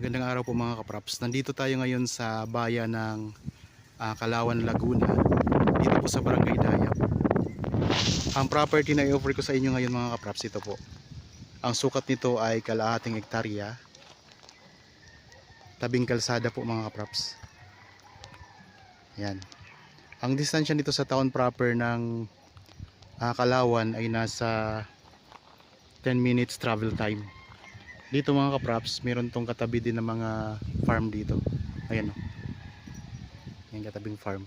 Magandang araw po mga kapraps. Nandito tayo ngayon sa bayan ng Kalawan, Laguna. Dito po sa Barangay Dayap. Ang property na i-offer ko sa inyo ngayon mga kapraps, ito po. Ang sukat nito ay kalahating hektarya. Tabing kalsada po mga kapraps. Yan. Ang distansya nito sa town proper ng Kalawan ay nasa 10 minutes travel time. Dito mga kapraps, meron tong katabi din ng mga farm dito. Ayan o. Yung katabing farm.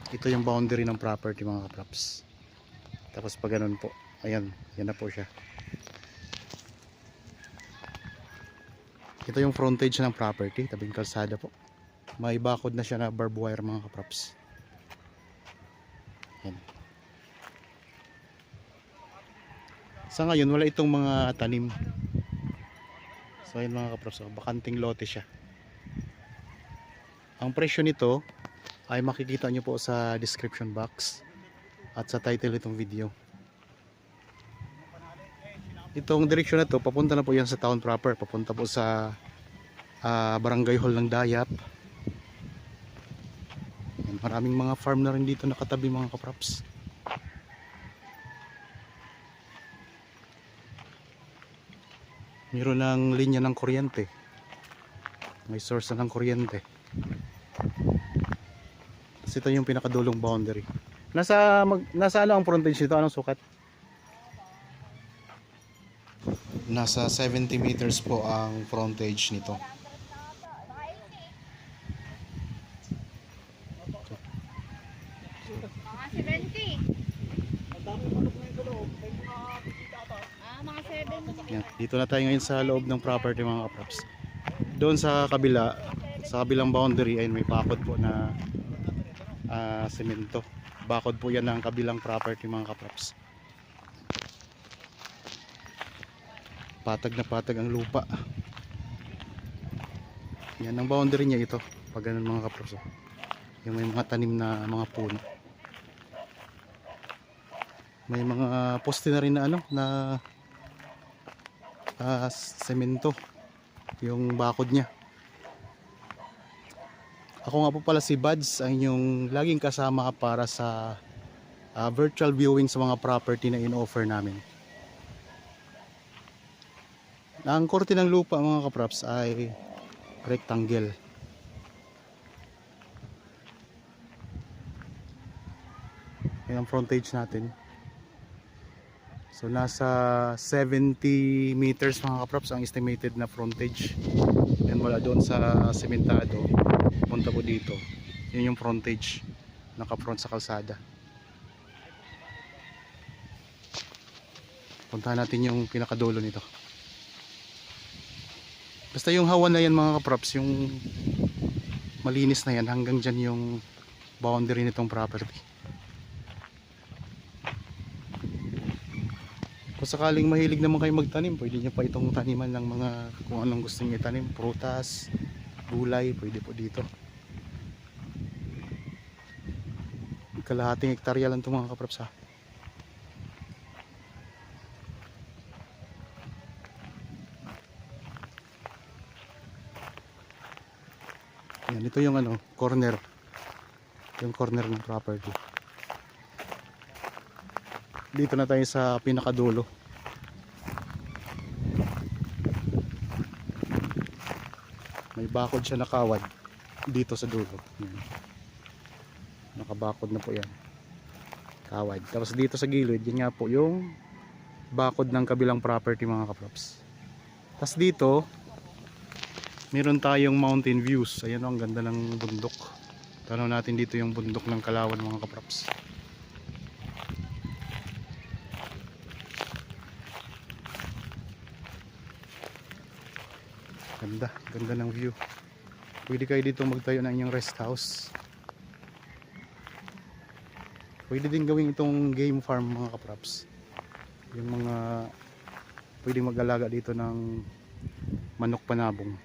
Ito yung boundary ng property mga kapraps. Tapos pag ganun po, ayan, yan na po siya. Ito yung frontage ng property, tabing kalsada po. May bakod na siya na barbed wire mga kapraps. Ayan. Sa ngayon wala itong mga tanim. So ayun mga kapraps, bakanting lote siya. Ang presyo nito ay makikita nyo po sa description box at sa title itong video. Itong direksyon na to, papunta na po yan sa town proper. Papunta po sa Barangay Hall ng Dayap. Ayan, maraming mga farm na rin dito nakatabi mga kapraps. Meron ng linya ng kuryente. May source na ng kuryente. Tapos ito yung pinakadulong boundary. Nasa ano ang frontage nito? Anong sukat? Nasa 70 meters po ang frontage nito. Mga 70. Mga 7. Yan. Dito na tayo ngayon sa loob ng property mga kapraps. Doon sa kabila, sa kabilang boundary ay may bakod po na semento. Bakod po yan ng kabilang property mga kapraps. Patag na patag ang lupa. Yan ang boundary niya ito. Pag ganun mga kapraps. Yung may mga tanim na mga puno. May mga poste na rin na ano na semento yung bakod niya. Ako nga po pala si Buds, ang inyong laging kasama para sa virtual viewing sa mga property na in-offer namin. Ang korte ng lupa mga kapraps ay rectangle. Yan ang frontage natin. So nasa 70 meters mga kapraps ang estimated na frontage. Yan wala doon sa sementado. Punta po dito. Yun yung frontage. Naka-front sa kalsada. Puntahan natin yung pinakadulo nito. Basta yung hawan na yan mga kapraps, yung malinis na yan, hanggang dyan yung boundary nitong property. Kung sakaling mahilig naman kayo magtanim, pwede nyo pa itong taniman ng mga kung anong gusto nyo itanim, prutas, gulay, pwede po dito. Kalahating hektarya lang ito mga kapraps ha. Yan, ito yung ano, corner. Yung corner ng property. Dito na tayo sa pinakadulo. May bakod siya nakawad dito sa dulo. Yan. Nakabakod na po yan. Kawad. Tapos dito sa gilid, yan nga po yung bakod ng kabilang property mga kaprops. Tapos dito, meron tayong mountain views. Ayan o, ang ganda ng bundok. Tanaw natin dito yung bundok ng Kalawan mga kaprops. Ganda, ganda ng view. Pwede kayo dito magtayo ng inyong rest house. Pwede din gawin itong game farm mga kapraps. Yung mga pwedeng mag-alaga dito ng manok panabong.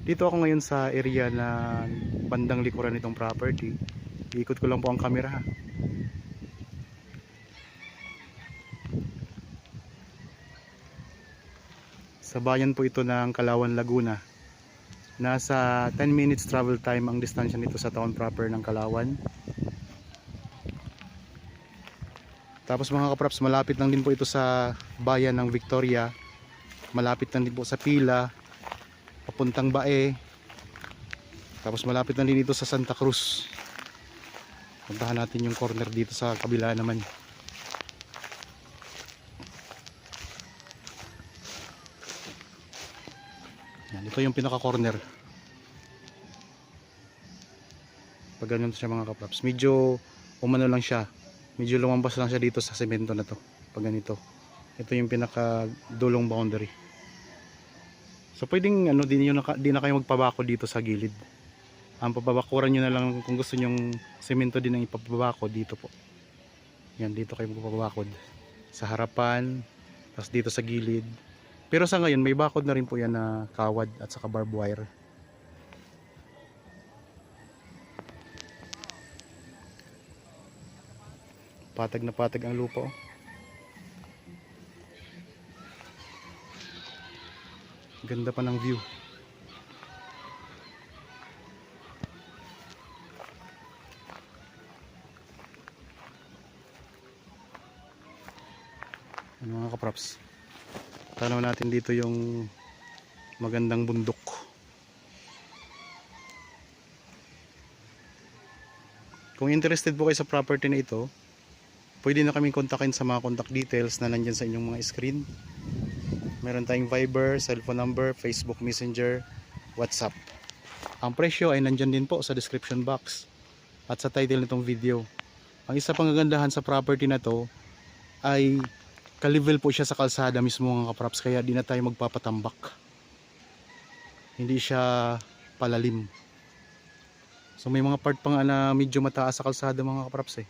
Dito ako ngayon sa area na bandang likuran nitong property. Iikot ko lang po ang camera ha. Sa bayan po ito ng Calauan, Laguna. Nasa 10 minutes travel time ang distansya nito sa town proper ng Calauan. Tapos mga kapraps, malapit lang din po ito sa bayan ng Victoria. Malapit lang din po sa Pila, papuntang Bae. Tapos malapit lang din ito sa Santa Cruz. Puntahan natin yung corner dito sa kabila naman. Yan, ito yung pinaka corner. Pag ganun siya mga kapraps, medyo umano lang siya, medyo lumampas lang siya dito sa semento na to. Pag ganito, ito yung pinaka dulong boundary. So pwedeng ano, di na kayo magpabako dito sa gilid. Ang pababakuran nyo na lang kung gusto nyong semento din ang ipapabako dito po. Yan, dito kayo magpapabakod sa harapan, tapos dito sa gilid. Pero sa ngayon may bakod na rin po yan na kawad at saka barbed wire. Patag na patag ang lupa, oh. Ganda pa ng view. Ano mga kaprops, tanaw natin dito yung magandang bundok. Kung interested po kayo sa property na ito, pwede na kaming kontakin sa mga contact details na nandyan sa inyong mga screen. Meron tayong Viber, cellphone number, Facebook Messenger, WhatsApp. Ang presyo ay nandyan din po sa description box at sa title nitong video. Ang isa pang kagandahan sa property na to ay ka-level po siya sa kalsada mismo mga kaprops, kaya di na tayo magpapatambak. Hindi siya palalim. So may mga part pa nga na medyo mataas sa kalsada mga kaprops eh.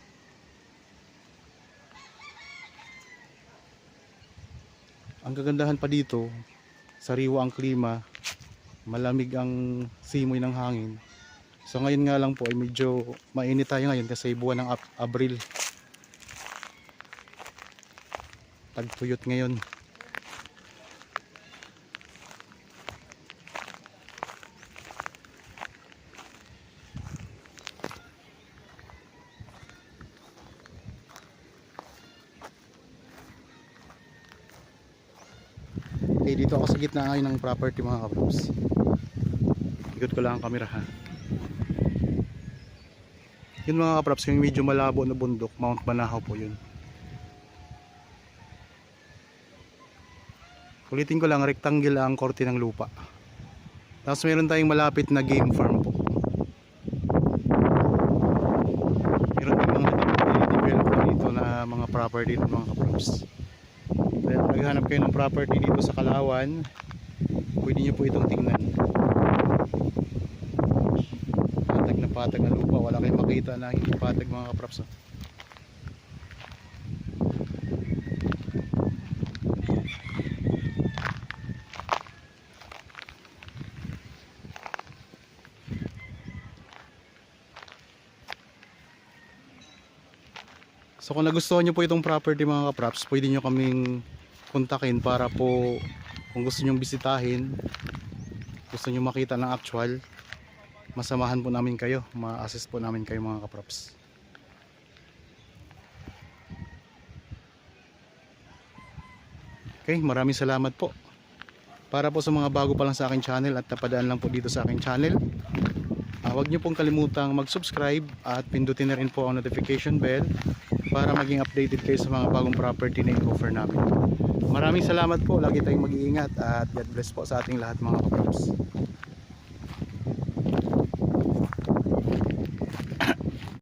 Ang kagandahan pa dito, sariwa ang klima, malamig ang simoy ng hangin. So ngayon nga lang po ay medyo mainit tayo ngayon kasi buwan ng Abril. Tagtuyot ngayon. Okay, dito ako sa gitna ngayon ng property mga kaprops. Ikot ko lang ang camera ha. Yun mga kaprops, yung medyo malabo na bundok, Mount Banahaw po yun. Ulitin ko lang, rectangle ang korte ng lupa. Tapos meron tayong malapit na game farm po. Meron din mga developer dito na mga property ng mga kaprops. Kaya kung naghahanap kayo ng property dito sa Calauan, pwede nyo po itong tingnan. Patag na patag na lupa, wala kayong makita na hindi patag mga kaprops. So kung nagustuhan nyo po itong property mga kaprops, pwede nyo kaming kontakin para po kung gusto nyo bisitahin, gusto nyo makita ng actual, masamahan po namin kayo, ma-assist po namin kayo mga kaprops. Okay, maraming salamat po. Para po sa mga bago pa lang sa aking channel at napadaan lang po dito sa aking channel, huwag nyo pong kalimutang mag-subscribe at pindutin na rin po ang notification bell para maging updated kayo sa mga bagong property na i-offer namin. Maraming salamat po, lagi tayong mag-iingat at God bless po sa ating lahat mga kaprops.